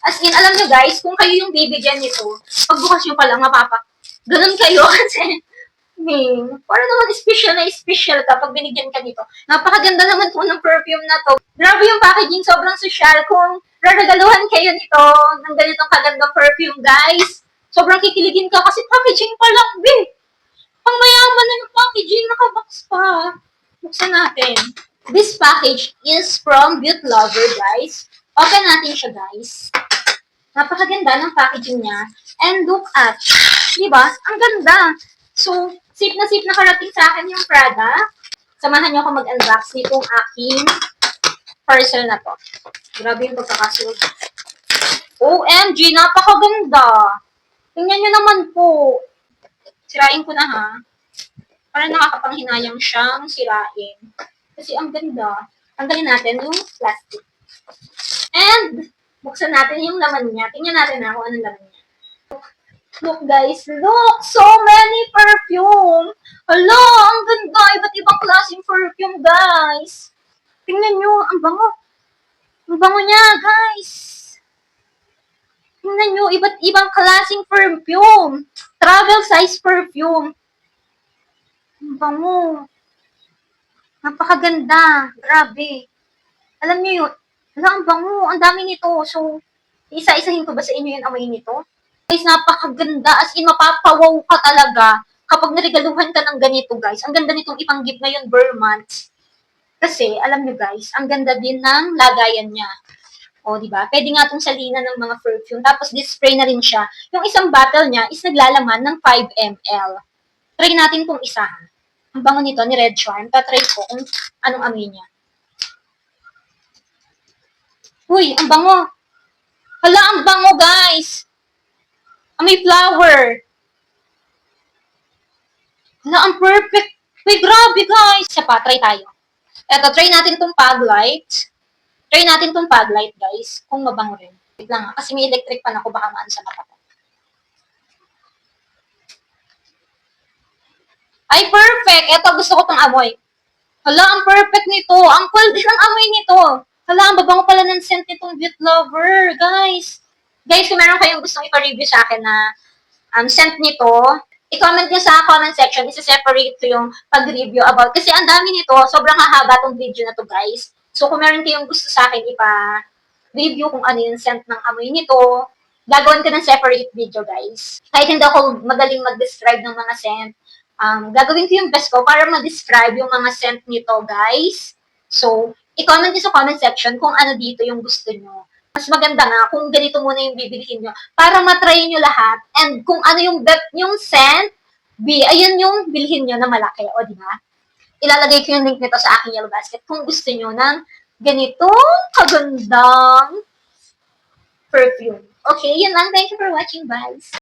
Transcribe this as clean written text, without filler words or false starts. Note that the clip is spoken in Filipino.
As in, alam nyo guys, kung kayo yung bibigyan nito, pagbukas nyo pa lang, ganun kayo kasi, para naman special ka pag binigyan ka nito. Napakaganda naman po ng perfume na to. Grabe yung packaging, sobrang social. Kung raragaluhan kayo nito ng ganitong kagandang perfume, guys, sobrang kikiligin ka kasi packaging pa lang, Pang mayaman na yung packaging, nakabox pa. Buksan natin. This package is from Beauty Lover, guys. Open natin siya, guys. Napakaganda ng packaging niya. And look at, di ba? Ang ganda. So, safe na nakarating sa akin yung product. Samahan niyo ako mag-unbox nitong aking parcel na to. Grabe yung pagkakasunod. OMG, napakaganda. Tingnan niyo naman po. Sirain ko na ha. Para nakakapanghinayang siyang sirain. Kasi ang ganda. Tanggalin natin yung plastic. And, buksan natin yung laman niya. Tingnan natin na kung anong laman niya. Look guys, look! So many perfume! Hala, ang ganda! Iba't ibang klaseng perfume, guys! Tingnan nyo, ang bango. Ang bango niya, guys! Tingnan nyo, iba't ibang klaseng perfume. Travel size perfume. Ang bango. Napakaganda. Grabe. Alam nyo yun, ang bango. Ang dami nito. So, isa-isahin ko ba sa inyo yung amoy nito? Guys, napakaganda. As in, mapapawaw ka talaga kapag narigaluhan ka ng ganito, guys. Ang ganda nitong ipang-gift ngayon, Burr months. Kasi, alam nyo guys, ang ganda din ng lagayan niya. O, di ba? Pwede nga itong salina ng mga perfume. Tapos, display na rin siya. Yung isang bottle niya is naglalaman ng 5 ml. Try natin kung isa. Ang bango nito ni Red Charm. Tatry ko kung anong amoy niya. Uy, ang bango. Hala, ang bango, guys. May flower. Hala, ang perfect. Uy, grabe, guys. Isa pa, try tayo. Eto, try natin itong pag light. Try natin itong pag light, guys. Kung mabango rin. Wait lang, kasi may electric pan ako, baka maan sa mata ko. Ay, perfect. Eto, gusto ko itong amoy. Hala, ang perfect nito. Ang cool din ang amoy nito. Hala, ang babango pala ng scent nitong Beauty Lover, guys. Guys, kung meron kayong gustong ipa-review sa akin na scent nito, i-comment nyo sa comment section, isa-separate ko yung pag-review about, kasi ang dami nito, sobrang hahaba tong video na to, guys. So, kung meron kayong gusto sa akin, ipa-review kung ano yung scent ng amoy nito, gagawin ko ng separate video, guys. Kahit hindi ako magaling mag-describe ng mga scent, gagawin ko yung best ko para ma-describe yung mga scent nito, guys. So, i-comment nyo sa comment section kung ano dito yung gusto nyo. Mas maganda nga kung ganito muna yung bibilihin nyo para matry nyo lahat. And kung ano yung scent, ayun yung bilhin nyo na malaki. O, di ba? Ilalagay ko yung link nito sa aking yellow basket kung gusto nyo ng ganitong kagandang perfume. Okay, yun lang. Thank you for watching, guys.